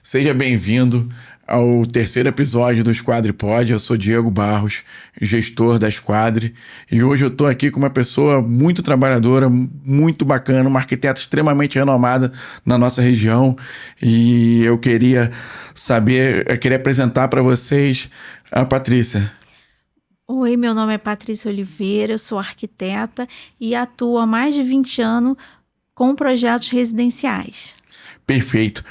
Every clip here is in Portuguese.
Seja bem-vindo ao terceiro episódio do Squadripod. Eu sou Diego Barros, gestor da Squadri, e hoje eu estou aqui com uma pessoa muito trabalhadora, muito bacana, uma arquiteta extremamente renomada na nossa região, e eu queria apresentar para vocês a Patrícia. Oi, meu nome é Patrícia Oliveira, eu sou arquiteta e atuo há mais de 20 anos com projetos residenciais. Perfeito.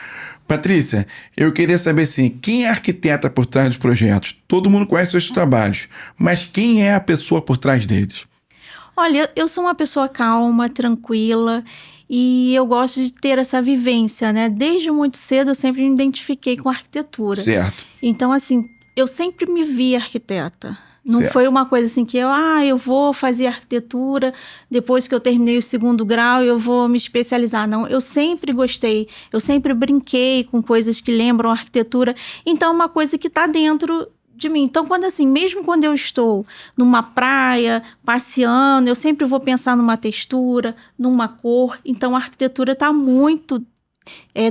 Patrícia, eu queria saber assim, quem é a arquiteta por trás dos projetos? Todo mundo conhece os seus trabalhos, mas quem é a pessoa por trás deles? Olha, eu sou uma pessoa calma, tranquila e eu gosto de ter essa vivência, né? Desde muito cedo eu sempre me identifiquei com arquitetura. Certo. Então, assim, eu sempre me vi arquiteta. Não Certo. foi uma coisa assim que eu vou fazer arquitetura, depois que eu terminei o segundo grau eu vou me especializar. Não, eu sempre gostei, eu sempre brinquei com coisas que lembram arquitetura. Então, é uma coisa que está dentro de mim. Então, mesmo quando eu estou numa praia, passeando, eu sempre vou pensar numa textura, numa cor. Então, a arquitetura está muito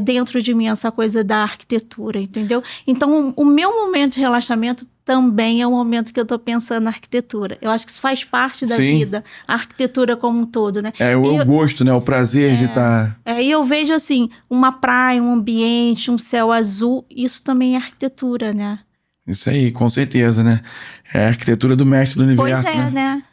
dentro de mim, essa coisa da arquitetura, entendeu? Então, o meu momento de relaxamento também é o momento que eu estou pensando na arquitetura. Eu acho que isso faz parte da vida, a arquitetura como um todo, né? O gosto, né? O prazer de estar... E eu vejo, assim, uma praia, um ambiente, um céu azul, isso também é arquitetura, né? Isso aí, com certeza, né? É a arquitetura do mestre do universo, Pois é, né?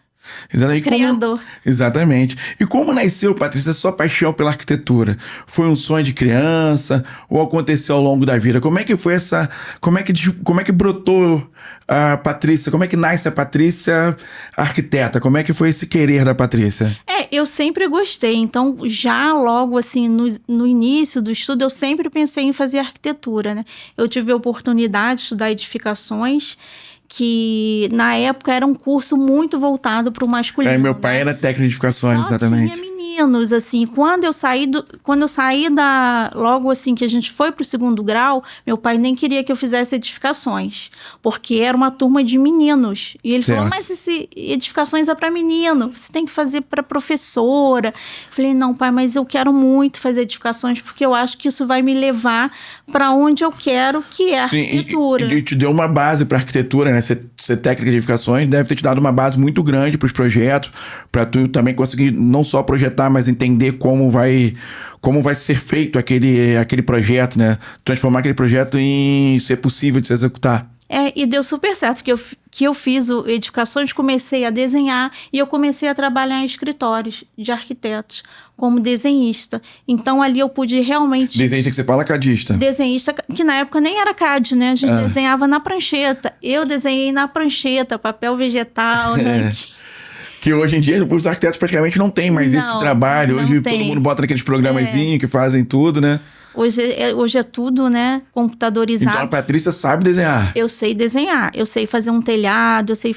Criador. Exatamente. E como nasceu, Patrícia, a sua paixão pela arquitetura? Foi um sonho de criança ou aconteceu ao longo da vida? Como é que foi essa... Como é que brotou a Patrícia? Como é que nasce a Patrícia arquiteta? Como é que foi esse querer da Patrícia? Eu sempre gostei. Então, já logo assim, no início do estudo, eu sempre pensei em fazer arquitetura, né? Eu tive a oportunidade de estudar edificações, que na época era um curso muito voltado para o masculino. Meu pai era técnico de edificações, Só exatamente. tinha meninos, assim. Quando eu saí logo assim que a gente foi para o segundo grau, meu pai nem queria que eu fizesse edificações, porque era uma turma de meninos. E ele falou, mas edificações é para menino, você tem que fazer para professora. Eu falei, não, pai, mas eu quero muito fazer edificações, porque eu acho que isso vai me levar para onde eu quero, que é a arquitetura. E te deu uma base para arquitetura, né? Ser técnica de edificações deve ter te dado uma base muito grande para os projetos, para tu também conseguir não só projetar, mas entender como vai ser feito aquele projeto, né? Transformar aquele projeto em ser possível de se executar. E deu super certo, que eu fiz edificações, comecei a desenhar e eu comecei a trabalhar em escritórios de arquitetos, como desenhista. Então, ali eu pude realmente... Desenhista que você fala, cadista. Desenhista, que na época nem era CAD, né? A gente desenhava na prancheta. Eu desenhei na prancheta, papel vegetal, né? Que hoje em dia os arquitetos praticamente não tem mais esse trabalho. Hoje todo mundo bota naqueles programazinhos que fazem tudo, né? Hoje é tudo, né, computadorizado. Então a Patrícia sabe desenhar. Eu sei desenhar, eu sei fazer um telhado, eu sei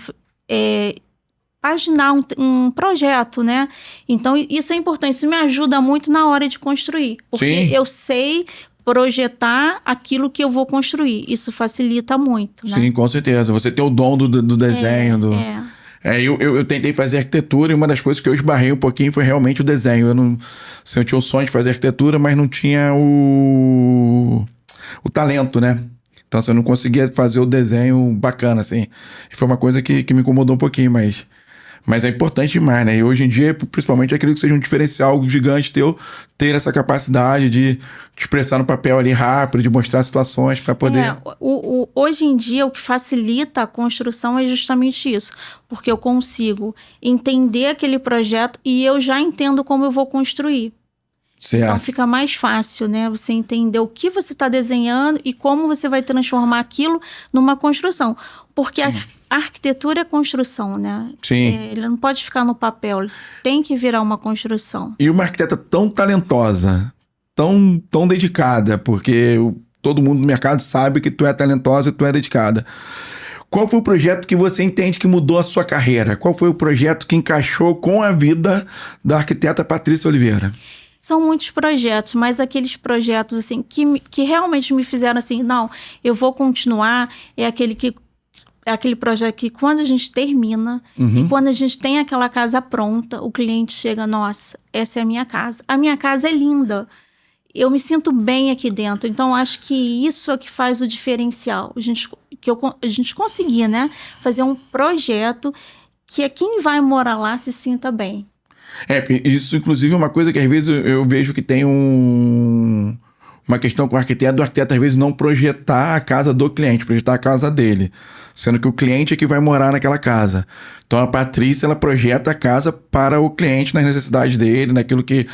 paginar um projeto, né? Então isso é importante, isso me ajuda muito na hora de construir. Porque eu sei projetar aquilo que eu vou construir. Isso facilita muito, né? Sim, com certeza. Você tem o dom do desenho. Eu tentei fazer arquitetura e uma das coisas que eu esbarrei um pouquinho foi realmente o desenho. Eu tinha o sonho de fazer arquitetura, mas não tinha o talento, né? Então, eu não conseguia fazer o desenho bacana, assim. E foi uma coisa que me incomodou um pouquinho, mas é importante demais, né? E hoje em dia, principalmente, eu acredito que seja um diferencial gigante ter essa capacidade de expressar no papel ali rápido, de mostrar situações para poder... Hoje em dia, o que facilita a construção é justamente isso. Porque eu consigo entender aquele projeto e eu já entendo como eu vou construir. Certo. Então fica mais fácil, né? Você entender o que você está desenhando e como você vai transformar aquilo numa construção. Porque a arquitetura é construção, né? Sim. Ele não pode ficar no papel, tem que virar uma construção. E uma arquiteta tão talentosa, tão dedicada, porque todo mundo no mercado sabe que tu é talentosa e tu é dedicada. Qual foi o projeto que você entende que mudou a sua carreira? Qual foi o projeto que encaixou com a vida da arquiteta Patrícia Oliveira? São muitos projetos, mas aqueles projetos assim que realmente me fizeram assim, não, eu vou continuar, é aquele projeto que quando a gente termina e quando a gente tem aquela casa pronta, o cliente chega, nossa, essa é a minha casa. A minha casa é linda. eu me sinto bem aqui dentro. Então, acho que isso é que faz o diferencial. A gente conseguir, né, fazer um projeto que quem vai morar lá se sinta bem. Isso inclusive é uma coisa que às vezes eu vejo que tem uma questão com o arquiteto, do arquiteto às vezes não projetar a casa do cliente, projetar a casa dele, sendo que o cliente é que vai morar naquela casa. Então a Patrícia, ela projeta a casa para o cliente, nas necessidades dele, naquilo que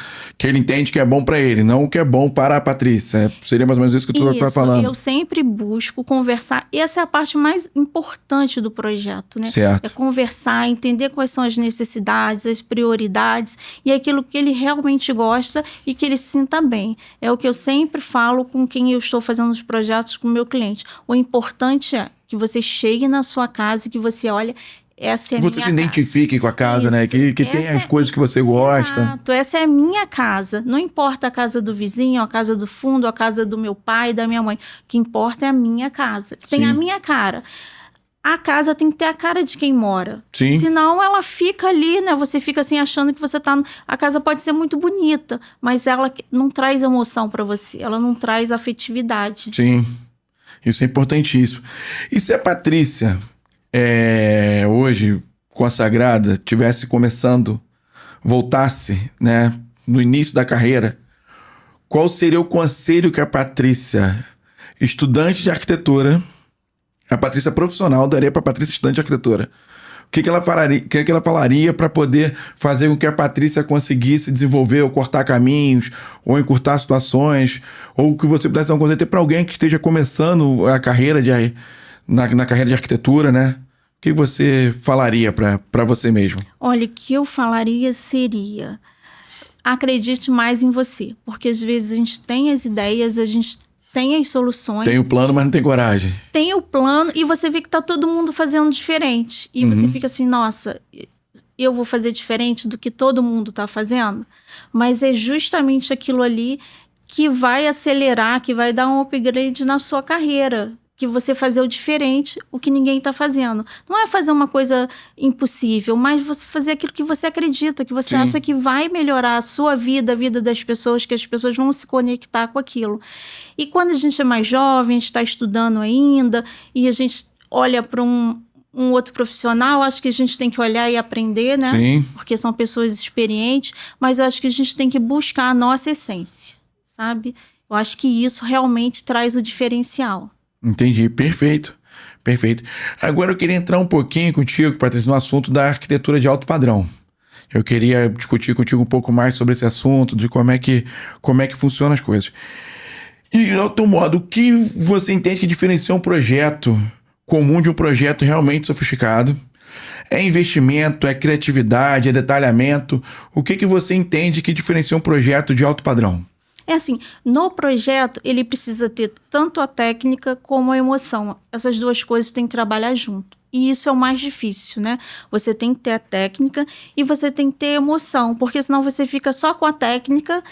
ele entende que é bom para ele, não o que é bom para a Patrícia. Seria mais ou menos isso que tu está falando. Eu sempre busco conversar. Essa é a parte mais importante do projeto, né? Certo. É conversar, entender quais são as necessidades, as prioridades e aquilo que ele realmente gosta e que ele se sinta bem. É o que eu sempre falo com quem eu estou fazendo os projetos com o meu cliente. O importante é que você chegue na sua casa e que você olhe, essa é a minha casa. Você se identifique com a casa, né? Que tem as coisas que você gosta. Exato, essa é a minha casa. Não importa a casa do vizinho, a casa do fundo, a casa do meu pai, da minha mãe. O que importa é a minha casa. Tem a minha cara. A casa tem que ter a cara de quem mora. Sim. Senão ela fica ali, né? Você fica assim achando que você tá... A casa pode ser muito bonita, mas ela não traz emoção para você. Ela não traz afetividade. Sim. Isso é importantíssimo. E se a Patrícia, hoje, consagrada, tivesse começando, voltasse, né, no início da carreira, qual seria o conselho que a Patrícia, estudante de arquitetura, a Patrícia profissional, daria para a Patrícia, estudante de arquitetura? O que ela falaria para poder fazer com que a Patrícia conseguisse desenvolver ou cortar caminhos, ou encurtar situações, ou que você pudesse dar um conselho para alguém que esteja começando a carreira na carreira de arquitetura, né? O que você falaria para você mesmo? Olha, o que eu falaria seria: acredite mais em você, porque às vezes a gente tem as ideias, a gente tem as soluções. Tem o plano, mas não tem coragem. Tem o plano e você vê que tá todo mundo fazendo diferente. E você fica assim, nossa, eu vou fazer diferente do que todo mundo tá fazendo? Mas é justamente aquilo ali que vai acelerar, que vai dar um upgrade na sua carreira. Que você fazer o diferente, o que ninguém está fazendo. Não é fazer uma coisa impossível, mas você fazer aquilo que você acredita, que você acha que vai melhorar a sua vida, a vida das pessoas, que as pessoas vão se conectar com aquilo. E quando a gente é mais jovem, a gente está estudando ainda, e a gente olha para um outro profissional, acho que a gente tem que olhar e aprender, né? Sim. Porque são pessoas experientes, mas eu acho que a gente tem que buscar a nossa essência, sabe? Eu acho que isso realmente traz o diferencial. Entendi, perfeito, perfeito. Agora eu queria entrar um pouquinho contigo, Patrícia, no assunto da arquitetura de alto padrão. Eu queria discutir contigo um pouco mais sobre esse assunto, de como é que funcionam as coisas. E, ao teu modo, o que você entende que diferencia um projeto comum de um projeto realmente sofisticado? É investimento, é criatividade, é detalhamento? O que você entende que diferencia um projeto de alto padrão? É assim, no projeto ele precisa ter tanto a técnica como a emoção. Essas duas coisas têm que trabalhar junto. E isso é o mais difícil, né? Você tem que ter a técnica e você tem que ter a emoção, porque senão você fica só com a técnica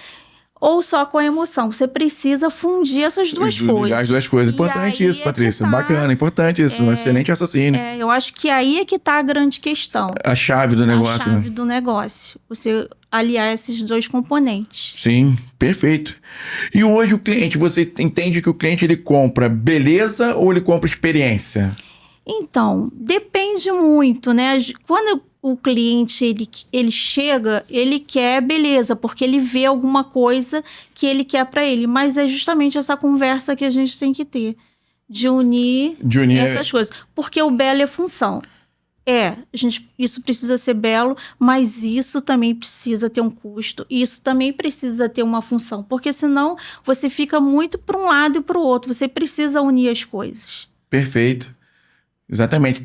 ou só com a emoção. Você precisa fundir essas duas coisas. As duas coisas. Importante isso, Patrícia. Bacana, importante isso. Um excelente raciocínio. Eu acho que aí é que tá a grande questão. A chave do negócio. A chave do negócio. Você aliar esses dois componentes. Sim, perfeito. E hoje o cliente, você entende que o cliente ele compra beleza ou ele compra experiência? Então, depende muito, né? Quando o cliente ele chega, ele quer beleza, porque ele vê alguma coisa que ele quer para ele. Mas é justamente essa conversa que a gente tem que ter, de unir essas coisas. Porque o belo é função. Isso precisa ser belo, mas isso também precisa ter um custo. Isso também precisa ter uma função. Porque senão você fica muito para um lado e para o outro. Você precisa unir as coisas. Perfeito. Exatamente,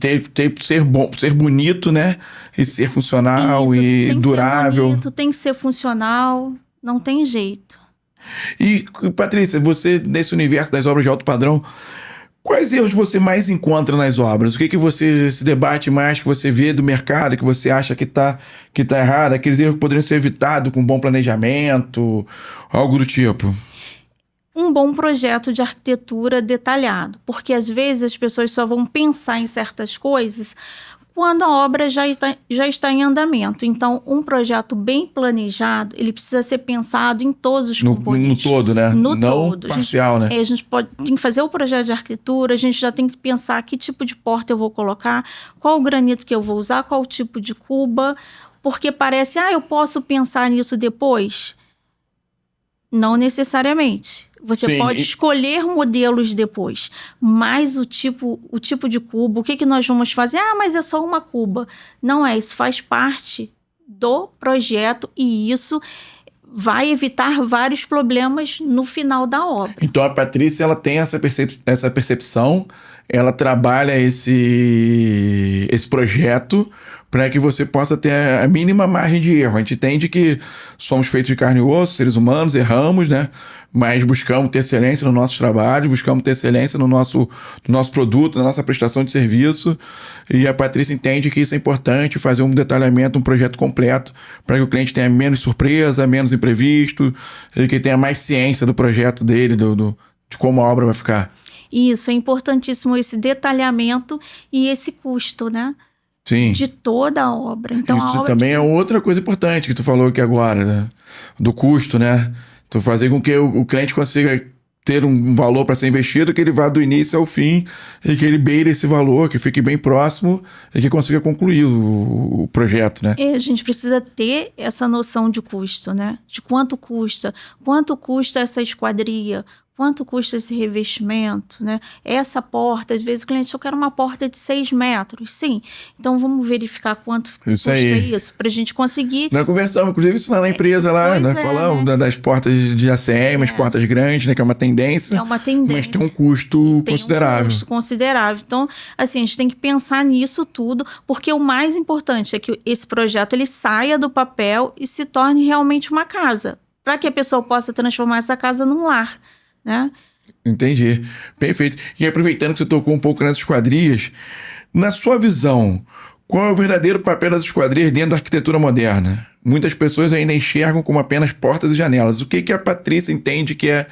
ser bom, ser bonito, né? E ser funcional e durável. Ser bonito, tem que ser funcional, não tem jeito. E, Patrícia, você, nesse universo das obras de alto padrão, quais erros você mais encontra nas obras? O que você se debate mais, que você vê do mercado, que você acha que tá errado? Aqueles erros que poderiam ser evitados com um bom planejamento, algo do tipo? Um bom projeto de arquitetura detalhado, porque às vezes as pessoas só vão pensar em certas coisas quando a obra já está em andamento. Então, um projeto bem planejado, ele precisa ser pensado em todos os componentes. No todo, né? No não todo. parcial, né? A gente tem que fazer o projeto de arquitetura, a gente já tem que pensar que tipo de porta eu vou colocar, qual o granito que eu vou usar, qual o tipo de cuba, porque parece, eu posso pensar nisso depois? Não necessariamente. Você pode escolher modelos depois, mas o tipo de cubo, o que nós vamos fazer? Mas é só uma cuba. Não é, isso faz parte do projeto e isso vai evitar vários problemas no final da obra. Então a Patrícia, ela tem essa percepção, ela trabalha esse projeto para que você possa ter a mínima margem de erro. A gente entende que somos feitos de carne e osso, seres humanos, erramos, né? Mas buscamos ter excelência nos nossos trabalhos, buscamos ter excelência no nosso produto, na nossa prestação de serviço. E a Patrícia entende que isso é importante, fazer um detalhamento, um projeto completo, para que o cliente tenha menos surpresa, menos imprevisto, e que tenha mais ciência do projeto dele, de como a obra vai ficar. Isso, é importantíssimo esse detalhamento e esse custo, né? Sim. De toda a obra. Então, isso a obra também é outra coisa importante que tu falou aqui agora, né? Do custo, né? Tu fazer com que o cliente consiga ter um valor para ser investido, que ele vá do início ao fim e que ele beire esse valor, que fique bem próximo e que consiga concluir o projeto, né? A gente precisa ter essa noção de custo, né? De quanto custa essa esquadria, quanto custa esse revestimento, né? Essa porta, às vezes o cliente só quer uma porta de 6 metros. Sim, então vamos verificar quanto custa isso, para a gente conseguir... Nós conversamos, inclusive, isso lá na empresa, nós falamos, né? Das portas de ACM, as portas grandes, né? Que é uma tendência. É uma tendência. Mas tem um custo considerável. Um custo considerável. Então, assim, a gente tem que pensar nisso tudo, porque o mais importante é que esse projeto ele saia do papel e se torne realmente uma casa, para que a pessoa possa transformar essa casa num lar. Né? Entendi. Perfeito. E aproveitando que você tocou um pouco nessas esquadrias, na sua visão, qual é o verdadeiro papel das esquadrias dentro da arquitetura moderna? Muitas pessoas ainda enxergam como apenas portas e janelas. O que a Patrícia entende que é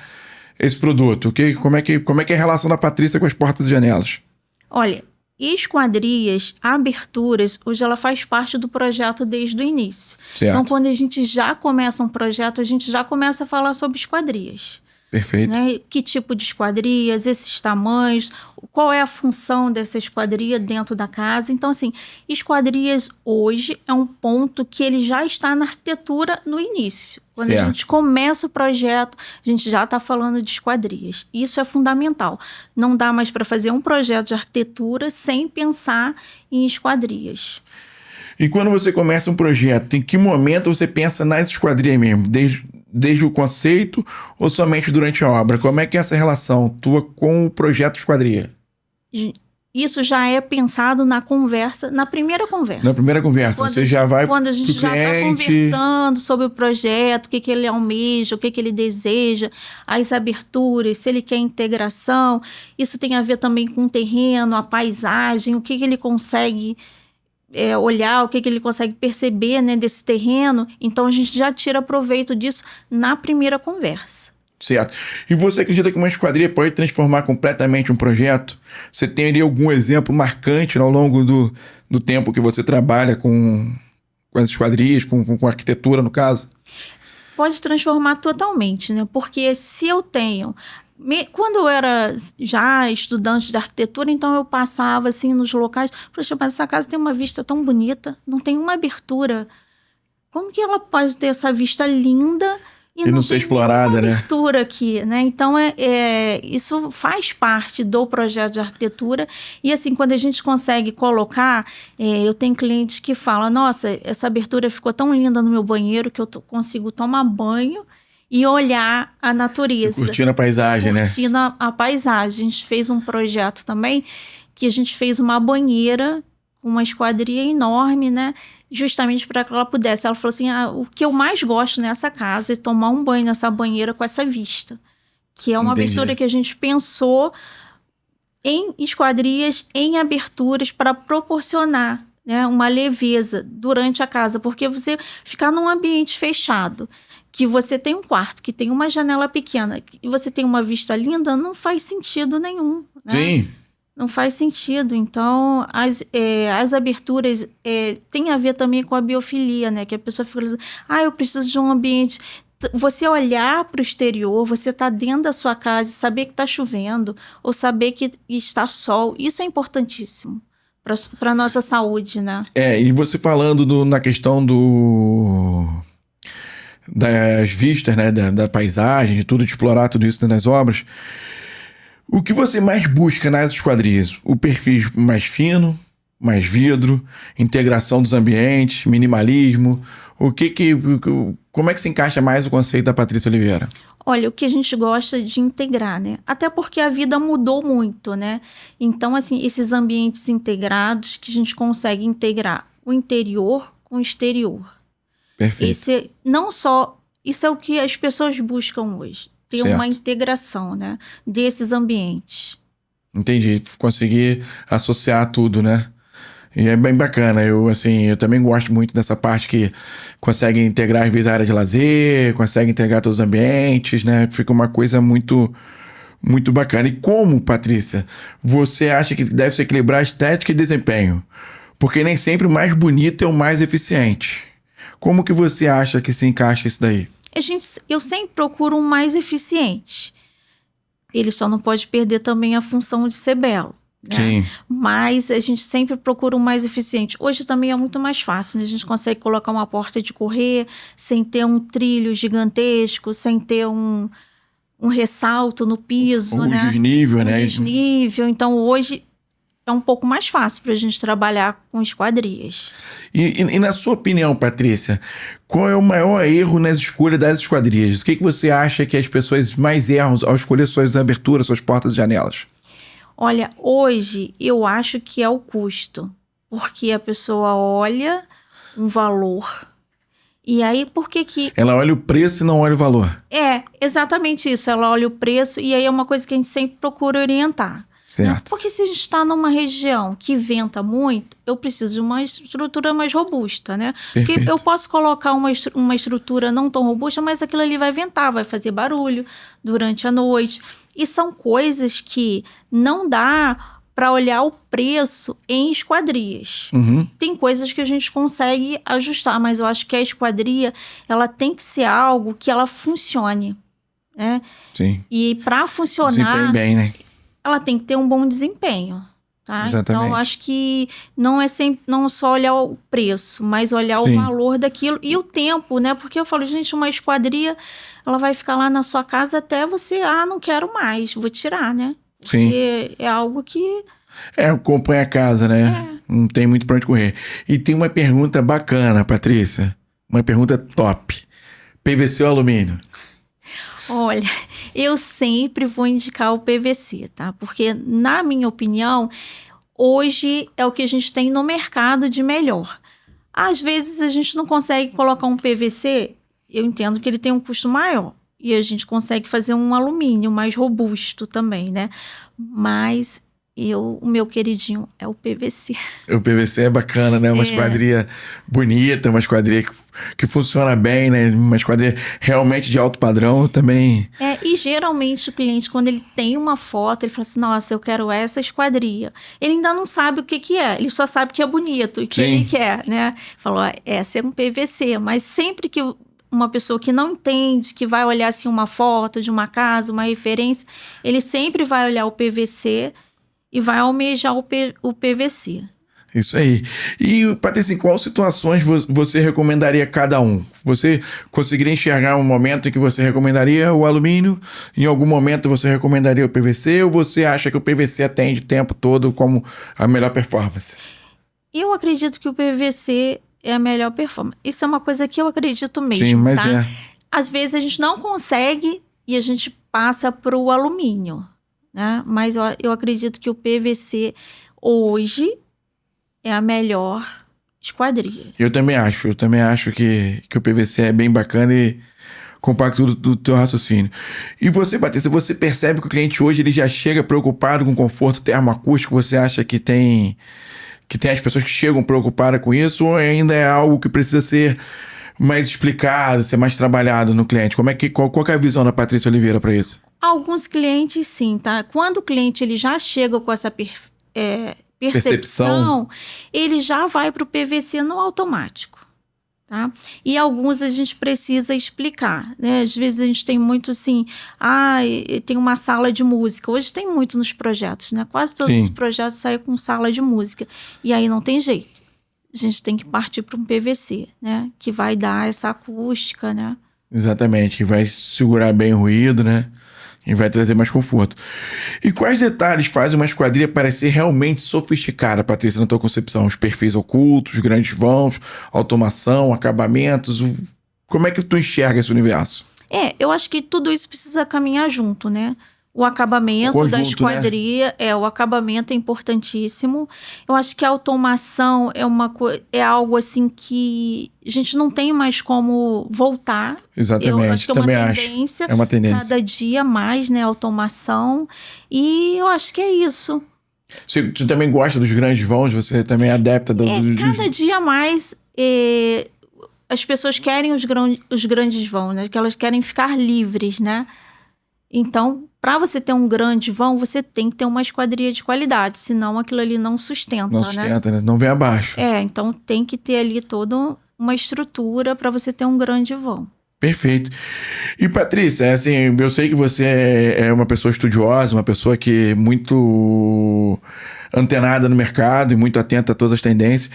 esse produto? Como é que é a relação da Patrícia com as portas e janelas? Olha, esquadrias, aberturas, hoje ela faz parte do projeto desde o início. Certo. Então, quando a gente já começa um projeto, a gente já começa a falar sobre esquadrias. Perfeito. Né? Que tipo de esquadrias, esses tamanhos, qual é a função dessa esquadria dentro da casa. Então, assim, esquadrias hoje é um ponto que ele já está na arquitetura no início. Quando a gente começa o projeto, a gente já está falando de esquadrias. Isso é fundamental. Não dá mais para fazer um projeto de arquitetura sem pensar em esquadrias. E quando você começa um projeto, em que momento você pensa nas esquadrias mesmo? Desde o conceito ou somente durante a obra? Como é que é essa relação tua com o projeto de esquadria? Isso já é pensado na conversa, na primeira conversa. Na primeira conversa, você já vai quando a gente já está conversando sobre o projeto, o que ele almeja, o que ele deseja, as aberturas, se ele quer integração. Isso tem a ver também com o terreno, a paisagem, o que ele consegue... olhar o que ele consegue perceber, né, desse terreno. Então a gente já tira proveito disso na primeira conversa. Certo. E você acredita que uma esquadria pode transformar completamente um projeto? Você tem ali algum exemplo marcante ao longo do tempo que você trabalha com as esquadrias, com arquitetura, no caso? Pode transformar totalmente, né? Porque se eu tenho... Quando eu era já estudante de arquitetura, então eu passava assim nos locais, poxa, mas essa casa tem uma vista tão bonita, não tem uma abertura. Como que ela pode ter essa vista linda e não ser explorada, né? Abertura aqui, né? Então isso faz parte do projeto de arquitetura. E assim, quando a gente consegue colocar, eu tenho clientes que falam, nossa, essa abertura ficou tão linda no meu banheiro que eu consigo tomar banho e olhar a natureza. Curtindo a paisagem, né? Curtindo a paisagem. A gente fez um projeto também que a gente fez uma banheira com uma esquadria enorme, né? Justamente para que ela pudesse. Ela falou assim, o que eu mais gosto nessa casa é tomar um banho nessa banheira com essa vista. Que é uma abertura que a gente pensou em esquadrias, em aberturas para proporcionar, né, uma leveza durante a casa. Porque você ficar num ambiente fechado, que você tem um quarto, que tem uma janela pequena, e você tem uma vista linda, não faz sentido nenhum. Né? Sim. Não faz sentido. Então, as aberturas tem a ver também com a biofilia, né? Que a pessoa fica dizendo, eu preciso de um ambiente. Você olhar para o exterior, você tá dentro da sua casa e saber que está chovendo, ou saber que está sol, isso é importantíssimo para a nossa saúde, né? E você falando na questão das vistas, né? Da paisagem, de tudo, de explorar tudo isso nas obras. O que você mais busca nas esquadrias? O perfil mais fino, mais vidro, integração dos ambientes, minimalismo? Como é que se encaixa mais o conceito da Patrícia Oliveira? Olha, o que a gente gosta de integrar, né? Até porque a vida mudou muito, né? Então, assim, esses ambientes integrados que a gente consegue integrar o interior com o exterior. Perfeito. Isso é o que as pessoas buscam hoje. Ter uma integração, né, desses ambientes. Entendi. Conseguir associar tudo, né? E é bem bacana. Eu também gosto muito dessa parte que consegue integrar, às vezes, a área de lazer, consegue integrar todos os ambientes, né? Fica uma coisa muito, muito bacana. E como, Patrícia, você acha que deve se equilibrar estética e desempenho? Porque nem sempre o mais bonito é o mais eficiente. Como que você acha que se encaixa isso daí? Eu sempre procuro um mais eficiente. Ele só não pode perder também a função de ser belo, né? Sim. Mas a gente sempre procura um mais eficiente. Hoje também é muito mais fácil, né? A gente consegue colocar uma porta de correr sem ter um trilho gigantesco, sem ter um ressalto no piso, né? Desnível, né? Desnível. Então, hoje é um pouco mais fácil para a gente trabalhar com esquadrias. E na sua opinião, Patrícia, qual é o maior erro nas escolhas das esquadrias? O que você acha que as pessoas mais erram ao escolher suas aberturas, suas portas e janelas? Olha, hoje eu acho que é o custo. Porque a pessoa olha um valor. E aí, por que... Ela olha o preço e não olha o valor. Exatamente isso. Ela olha o preço e aí é uma coisa que a gente sempre procura orientar. Certo. Né? Porque se a gente está numa região que venta muito, eu preciso de uma estrutura mais robusta, né? Perfeito. Porque eu posso colocar uma estrutura não tão robusta, mas aquilo ali vai ventar, vai fazer barulho durante a noite. E são coisas que não dá para olhar o preço em esquadrias. Uhum. Tem coisas que a gente consegue ajustar, mas eu acho que a esquadria ela tem que ser algo que ela funcione, né? Sim. E para funcionar... Desempenhe bem, né? Ela tem que ter um bom desempenho, tá? Exatamente. Então, acho que não só olhar o preço, mas olhar Sim. o valor daquilo e o tempo, né? Porque eu falo, gente, uma esquadria, ela vai ficar lá na sua casa até você, não quero mais, vou tirar, né? Sim. Porque é algo que... acompanha a casa, né? Não tem muito pra onde correr. E tem uma pergunta bacana, Patrícia. Uma pergunta top. PVC ou alumínio? Olha, eu sempre vou indicar o PVC, tá? Porque, na minha opinião, hoje é o que a gente tem no mercado de melhor. Às vezes a gente não consegue colocar um PVC, eu entendo que ele tem um custo maior. E a gente consegue fazer um alumínio mais robusto também, né? Mas o meu queridinho é o PVC. O PVC é bacana, né? Uma esquadria bonita, uma esquadria que funciona bem, né? Uma esquadria realmente de alto padrão também. E geralmente o cliente, quando ele tem uma foto, ele fala assim, nossa, eu quero essa esquadria. Ele ainda não sabe o que é, ele só sabe que é bonito e que ele quer, né? Falou, essa é um PVC, mas sempre que uma pessoa que não entende, que vai olhar assim uma foto de uma casa, uma referência, ele sempre vai olhar o PVC e vai almejar o PVC. Isso aí. E, Patrícia, em quais situações você recomendaria cada um? Você conseguiria enxergar um momento em que você recomendaria o alumínio? Em algum momento você recomendaria o PVC? Ou você acha que o PVC atende o tempo todo como a melhor performance? Eu acredito que o PVC é a melhor performance. Isso é uma coisa que eu acredito mesmo, Sim, mas tá? Às vezes a gente não consegue e a gente passa para o alumínio, né? Mas eu acredito que o PVC hoje é a melhor esquadria. Eu também acho que o PVC é bem bacana e compacto do teu raciocínio. E você, Patrícia, você percebe que o cliente hoje ele já chega preocupado com conforto termoacústico? Você acha que tem as pessoas que chegam preocupadas com isso, ou ainda é algo que precisa ser mais explicado, ser mais trabalhado no cliente? Qual que é a visão da Patrícia Oliveira para isso? Alguns clientes sim, tá? Quando o cliente ele já chega com essa percepção, ele já vai para o PVC no automático. Tá? E alguns a gente precisa explicar, né? Às vezes a gente tem muito assim, tem uma sala de música. Hoje tem muito nos projetos, né? Quase todos os projetos saem com sala de música. E aí não tem jeito. A gente tem que partir para um PVC, né? Que vai dar essa acústica, né? Exatamente, que vai segurar bem o ruído, né? E vai trazer mais conforto. E quais detalhes fazem uma esquadrilha parecer realmente sofisticada, Patrícia, na tua concepção? Os perfis ocultos, grandes vãos, automação, acabamentos. Como é que tu enxerga esse universo? Eu acho que tudo isso precisa caminhar junto, né? O acabamento da esquadrilha, né? O acabamento é importantíssimo. Eu acho que a automação é algo assim que a gente não tem mais como voltar. Exatamente, eu acho que é uma tendência. Cada dia mais, né? Automação. E eu acho que é isso. Você também gosta dos grandes vãos? Você também é adepta cada dia mais as pessoas querem os grandes vãos, né? Que elas querem ficar livres, né? Então, para você ter um grande vão, você tem que ter uma esquadrilha de qualidade, senão aquilo ali não sustenta, né? Não sustenta, né? Não vem abaixo. Então tem que ter ali toda uma estrutura para você ter um grande vão. Perfeito. E Patrícia, assim, eu sei que você é uma pessoa estudiosa, uma pessoa que é muito antenada no mercado e muito atenta a todas as tendências.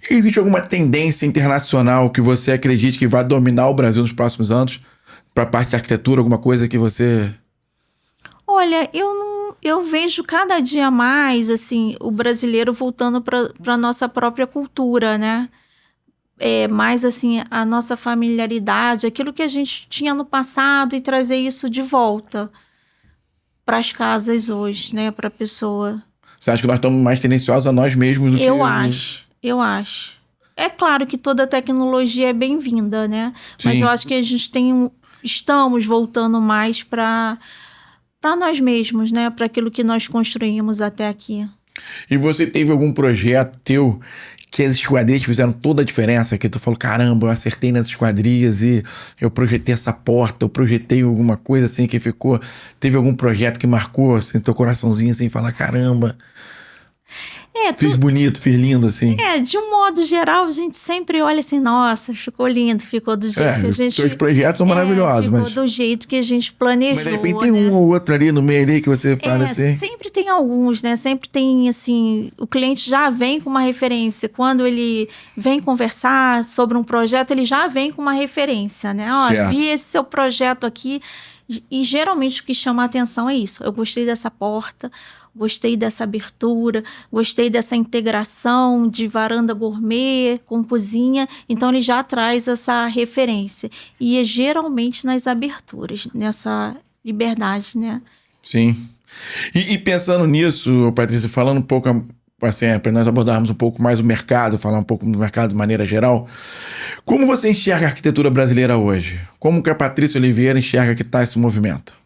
Existe alguma tendência internacional que você acredite que vai dominar o Brasil nos próximos anos? Para a parte da arquitetura, alguma coisa que você... Olha, eu vejo cada dia mais, assim, o brasileiro voltando para a nossa própria cultura, né? Mais, assim, a nossa familiaridade, aquilo que a gente tinha no passado e trazer isso de volta para as casas hoje, né? Para a pessoa. Você acha que nós estamos mais tendenciosos a nós mesmos do que... Eu acho. É claro que toda tecnologia é bem-vinda, né? Sim. Mas eu acho que a gente estamos voltando mais para nós mesmos, né? Para aquilo que nós construímos até aqui. E você teve algum projeto teu que as esquadrias fizeram toda a diferença? Que tu falou, caramba, eu acertei nas esquadrias e eu projetei essa porta, eu projetei alguma coisa assim que ficou... Teve algum projeto que marcou assim, teu coraçãozinho assim, falar, caramba... Fiz bonito, fiz lindo, assim. De um modo geral, a gente sempre olha assim, nossa, ficou lindo, ficou do jeito que a gente... Os projetos são maravilhosos, ficou do jeito que a gente planejou, mas de repente tem um ou outro ali no meio ali que você fala assim... Sempre tem alguns, né? Sempre tem, assim, o cliente já vem com uma referência. Quando ele vem conversar sobre um projeto, ele já vem com uma referência, né? Vi esse seu projeto aqui e geralmente o que chama a atenção é isso. Eu gostei dessa porta... Gostei dessa abertura, gostei dessa integração de varanda gourmet com cozinha. Então, ele já traz essa referência. E é geralmente nas aberturas, nessa liberdade, né? Sim. E pensando nisso, Patrícia, falando um pouco, assim, para nós abordarmos um pouco mais o mercado, falar um pouco do mercado de maneira geral, como você enxerga a arquitetura brasileira hoje? Como que a Patrícia Oliveira enxerga que está esse movimento?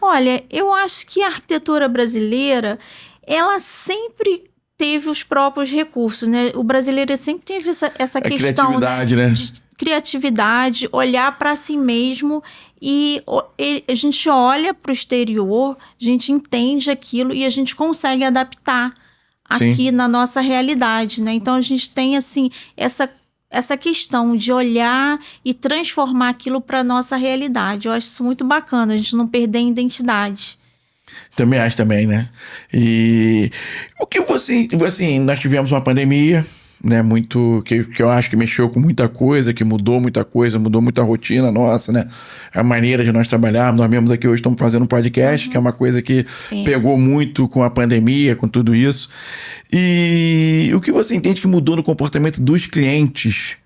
Olha, eu acho que a arquitetura brasileira, ela sempre teve os próprios recursos, né? O brasileiro sempre teve essa questão, criatividade, né? De criatividade, olhar para si mesmo e a gente olha para o exterior, a gente entende aquilo e a gente consegue adaptar aqui na nossa realidade, né? Então, a gente tem, assim, essa questão de olhar e transformar aquilo para nossa realidade. Eu acho isso muito bacana, a gente não perder a identidade. Também acho também, né? E o que você... Assim, nós tivemos uma pandemia, né? Muito... Que eu acho que mexeu com muita coisa, que mudou muita coisa, mudou muita rotina nossa, né? A maneira de nós trabalharmos. Nós mesmos aqui hoje estamos fazendo um podcast, que é uma coisa que pegou muito com a pandemia, com tudo isso. E o que você entende que mudou no comportamento dos clientes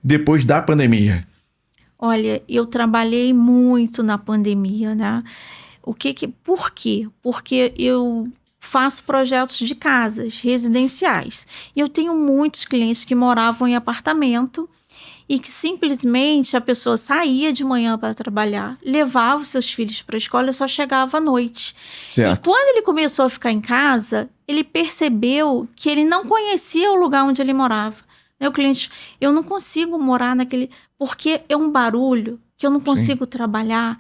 depois da pandemia? Olha, eu trabalhei muito na pandemia, né? Por quê? Porque eu faço projetos de casas residenciais. E eu tenho muitos clientes que moravam em apartamento e que simplesmente a pessoa saía de manhã para trabalhar, levava os seus filhos para a escola e só chegava à noite. Certo. E quando ele começou a ficar em casa, ele percebeu que ele não conhecia o lugar onde ele morava. O cliente, eu não consigo morar naquele... Porque é um barulho que eu não consigo trabalhar.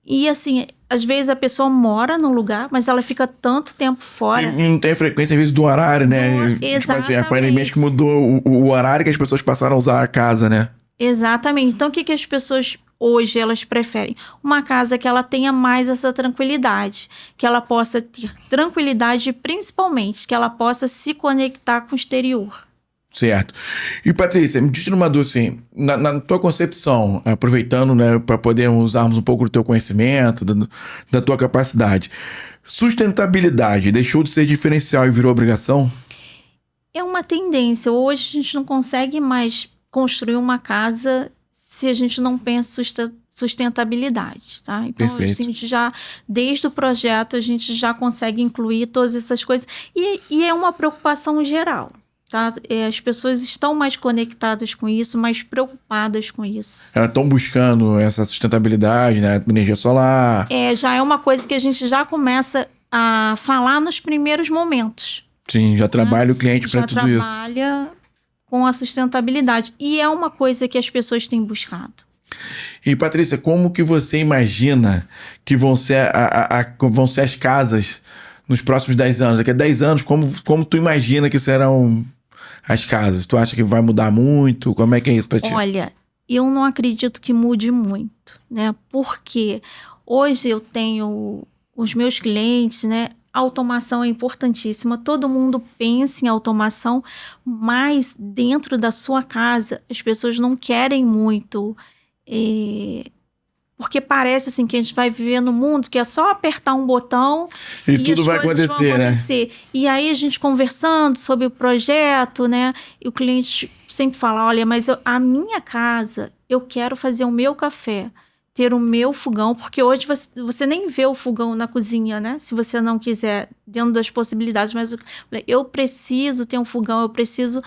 E assim, às vezes a pessoa mora num lugar, mas ela fica tanto tempo fora. E não tem a frequência, às vezes, do horário, né? Tipo assim, a pandemia que mudou o horário que as pessoas passaram a usar a casa, né? Exatamente. Então, o que as pessoas hoje elas preferem? Uma casa que ela tenha mais essa tranquilidade, que ela possa ter tranquilidade e, principalmente, que ela possa se conectar com o exterior. Certo. E, Patrícia, me diz numa dúvida, assim, na tua concepção, aproveitando, né, para poder usarmos um pouco do teu conhecimento, da tua capacidade, sustentabilidade deixou de ser diferencial e virou obrigação? É uma tendência. Hoje a gente não consegue mais construir uma casa se a gente não pensa sustentabilidade, tá? Então, Perfeito. a gente já, desde o projeto, a gente já consegue incluir todas essas coisas. E é uma preocupação geral. Tá? As pessoas estão mais conectadas com isso, mais preocupadas com isso. Elas estão buscando essa sustentabilidade, né? Energia solar. Já é uma coisa que a gente já começa a falar nos primeiros momentos. Sim, já trabalha o cliente para tudo isso. Já trabalha com a sustentabilidade. E é uma coisa que as pessoas têm buscado. E, Patrícia, como que você imagina que vão ser as casas nos próximos 10 anos? Daqui a 10 anos, como tu imagina que serão as casas? Tu acha que vai mudar muito? Como é que é isso pra ti? Olha, eu não acredito que mude muito, né? Porque hoje eu tenho os meus clientes, né? A automação é importantíssima. Todo mundo pensa em automação, mas dentro da sua casa, as pessoas não querem muito... Porque parece assim que a gente vai viver num mundo que é só apertar um botão e tudo vai acontecer, né? E aí a gente conversando sobre o projeto, né? E o cliente sempre fala, olha, mas a minha casa, eu quero fazer o meu café, ter o meu fogão, porque hoje você nem vê o fogão na cozinha, né? Se você não quiser, dentro das possibilidades, mas eu preciso ter um fogão, eu preciso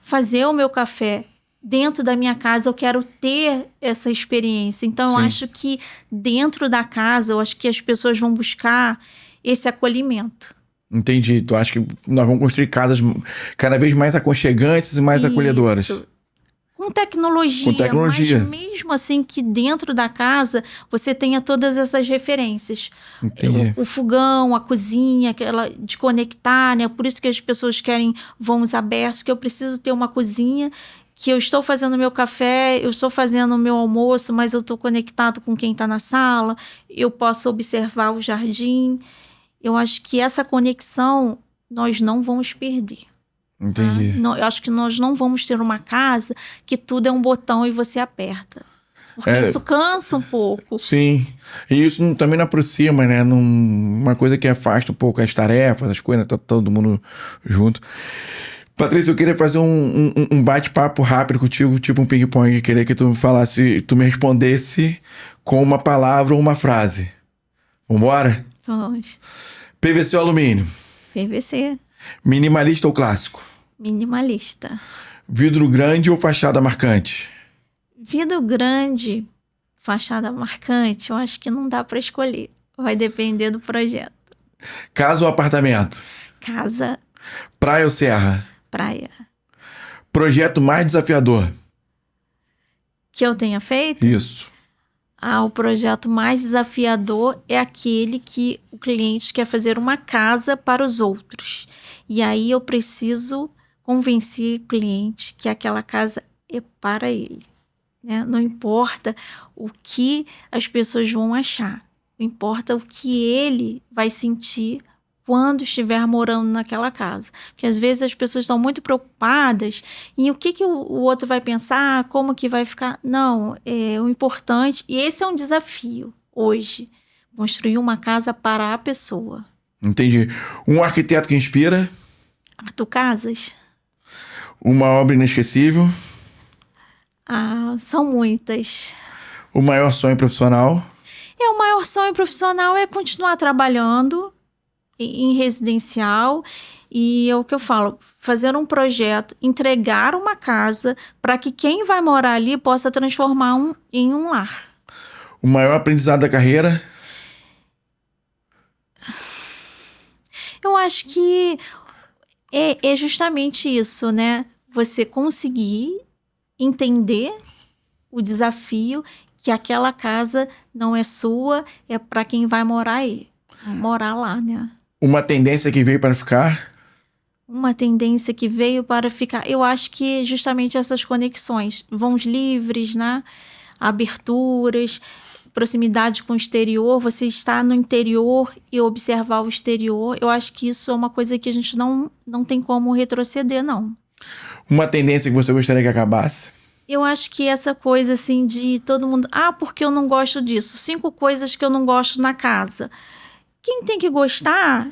fazer o meu café. Dentro da minha casa, eu quero ter essa experiência. Então, eu acho que dentro da casa, eu acho que as pessoas vão buscar esse acolhimento. Entendi. Tu acha que nós vamos construir casas cada vez mais aconchegantes e mais acolhedoras? Com tecnologia. Mas mesmo assim que dentro da casa, você tenha todas essas referências. Entendi. O fogão, a cozinha, aquela de conectar, né? Por isso que as pessoas querem vãos abertos, que eu preciso ter uma cozinha... que eu estou fazendo meu café, eu estou fazendo o meu almoço, mas eu estou conectado com quem está na sala, eu posso observar o jardim. Eu acho que essa conexão nós não vamos perder. Entendi. Tá? Eu acho que nós não vamos ter uma casa que tudo é um botão e você aperta. Porque isso cansa um pouco. Sim. E isso também não aproxima, né? Uma coisa que afasta um pouco as tarefas, as coisas, tá todo mundo junto. Patrícia, eu queria fazer um bate-papo rápido contigo, tipo um ping-pong. Eu queria que tu me falasse, tu me respondesse com uma palavra ou uma frase. Vambora? Vamos. PVC ou alumínio? PVC. Minimalista ou clássico? Minimalista. Vidro grande ou fachada marcante? Vidro grande, fachada marcante, eu acho que não dá para escolher. Vai depender do projeto. Casa ou apartamento? Casa. Praia ou serra? Praia. Projeto mais desafiador? Que eu tenha feito? Isso. O projeto mais desafiador é aquele que o cliente quer fazer uma casa para os outros. E aí eu preciso convencer o cliente que aquela casa é para ele. Né? Não importa o que as pessoas vão achar. Importa o que ele vai sentir quando estiver morando naquela casa. Porque às vezes as pessoas estão muito preocupadas em o que o outro vai pensar, como que vai ficar. Não, o importante, e esse é um desafio hoje, construir uma casa para a pessoa. Entendi. Um arquiteto que inspira? Arthur Casas. Uma obra inesquecível? São muitas. O maior sonho profissional? O maior sonho profissional é continuar trabalhando em residencial, e é o que eu falo, fazer um projeto, entregar uma casa para que quem vai morar ali possa transformar em um lar. O maior aprendizado da carreira? Eu acho que é justamente isso, né? Você conseguir entender o desafio que aquela casa não é sua, é para quem vai morar lá, né? Uma tendência que veio para ficar? Uma tendência que veio para ficar. Eu acho que justamente essas conexões, vãos livres, né? Aberturas, proximidade com o exterior, você estar no interior e observar o exterior. Eu acho que isso é uma coisa que a gente não tem como retroceder, não. Uma tendência que você gostaria que acabasse? Eu acho que essa coisa assim de todo mundo... porque eu não gosto disso. 5 coisas que eu não gosto na casa. Quem tem que gostar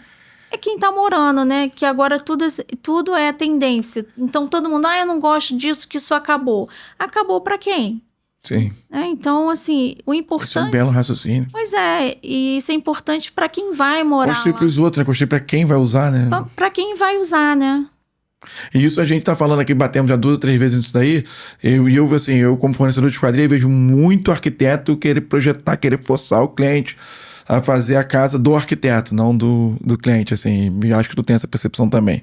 é quem tá morando, né? Que agora tudo é tendência. Então todo mundo, eu não gosto disso, que isso acabou. Acabou pra quem? Sim. Então, assim, o importante... Isso é um belo raciocínio. Pois é, e isso é importante pra quem vai morar Construir lá. pros outros, né? Construir pra quem vai usar, né? Pra quem vai usar, né? E isso a gente tá falando aqui, batemos já 2 ou 3 vezes nisso daí. Eu como fornecedor de esquadria, vejo muito arquiteto querer projetar, querer forçar o cliente a fazer a casa do arquiteto, não do cliente, assim. E acho que tu tem essa percepção também.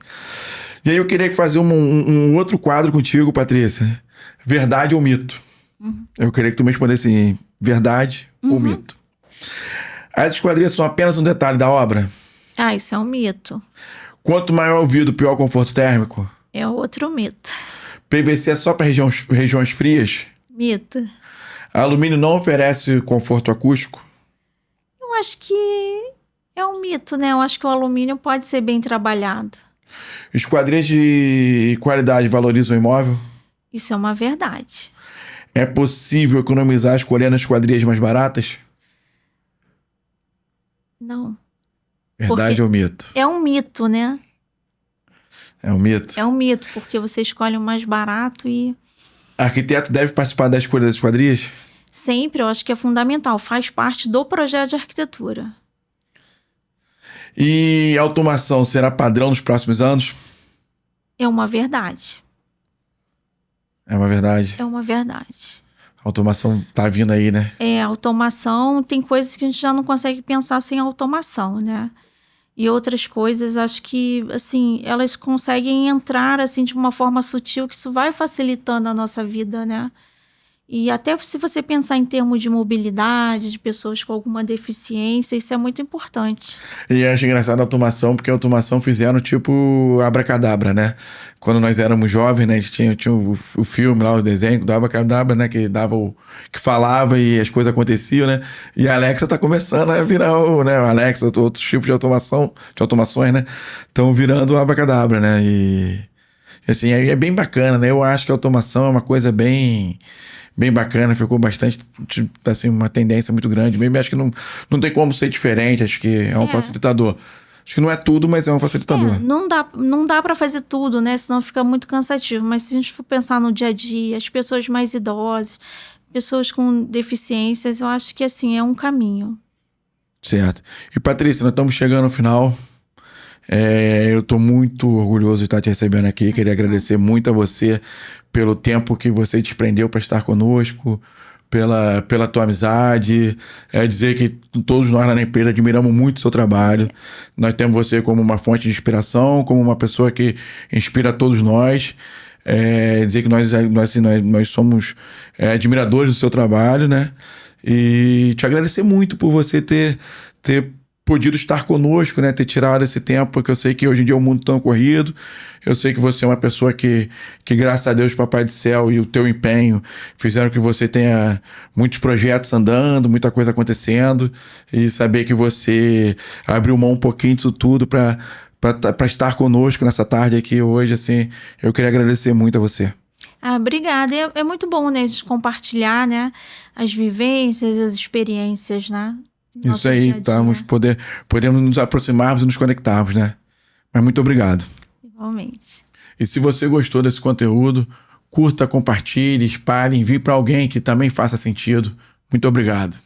E aí eu queria fazer um outro quadro contigo, Patrícia. Verdade ou mito? Eu queria que tu me respondesse verdade ou mito. As esquadrias são apenas um detalhe da obra? Isso é um mito. Quanto maior o vidro, pior o conforto térmico? É outro mito. PVC é só para regiões frias? Mito. Alumínio não oferece conforto acústico? Eu acho que é um mito, né? Eu acho que o alumínio pode ser bem trabalhado. Esquadrias de qualidade valorizam o imóvel? Isso é uma verdade. É possível economizar escolhendo esquadrias mais baratas? Não. Verdade ou mito? É um mito, né? É um mito? É um mito, porque você escolhe o mais barato e... Arquiteto deve participar da escolha das esquadrias? Sempre, eu acho que é fundamental. Faz parte do projeto de arquitetura. E automação será padrão nos próximos anos? É uma verdade. É uma verdade. É uma verdade. A automação tá vindo aí, né? Automação, tem coisas que a gente já não consegue pensar sem automação, né? E outras coisas, acho que, assim, elas conseguem entrar, assim, de uma forma sutil, que isso vai facilitando a nossa vida, né? E até se você pensar em termos de mobilidade, de pessoas com alguma deficiência, isso é muito importante. E eu acho engraçado a automação, porque a automação fizeram tipo abracadabra, né? Quando nós éramos jovens, né? A gente tinha o filme lá, o desenho do abracadabra, né? Que que falava e as coisas aconteciam, né? E a Alexa tá começando a virar o Alexa, outros tipos de automações, né? Estão virando o abracadabra, né? E assim, é bem bacana, né? Eu acho que a automação é uma coisa bem bacana, ficou bastante, assim, uma tendência muito grande. Mesmo acho que não tem como ser diferente, acho que é um facilitador. Acho que não é tudo, mas é um facilitador. Não dá para fazer tudo, né? Senão fica muito cansativo. Mas se a gente for pensar no dia a dia, as pessoas mais idosas, pessoas com deficiências, eu acho que, assim, é um caminho. Certo. E, Patrícia, nós estamos chegando ao final. Eu estou muito orgulhoso de estar te recebendo aqui. Queria agradecer muito a você pelo tempo que você desprendeu para estar conosco, pela tua amizade. Dizer que todos nós lá na empresa admiramos muito o seu trabalho. Nós temos você como uma fonte de inspiração, como uma pessoa que inspira todos nós. Dizer que nós somos admiradores do seu trabalho, né? E te agradecer muito por você ter podido estar conosco, né? Ter tirado esse tempo, porque eu sei que hoje em dia é um mundo tão corrido. Eu sei que você é uma pessoa que graças a Deus, Papai do Céu e o teu empenho fizeram que você tenha muitos projetos andando, muita coisa acontecendo, e saber que você abriu mão um pouquinho disso tudo para estar conosco nessa tarde aqui hoje, assim, eu queria agradecer muito a você. Obrigada. É muito bom, né, a gente compartilhar, né, as vivências, as experiências, né? Isso aí, podemos nos aproximarmos e nos conectarmos, né? Mas muito obrigado. Igualmente. E se você gostou desse conteúdo, curta, compartilhe, espalhe, envie para alguém que também faça sentido. Muito obrigado.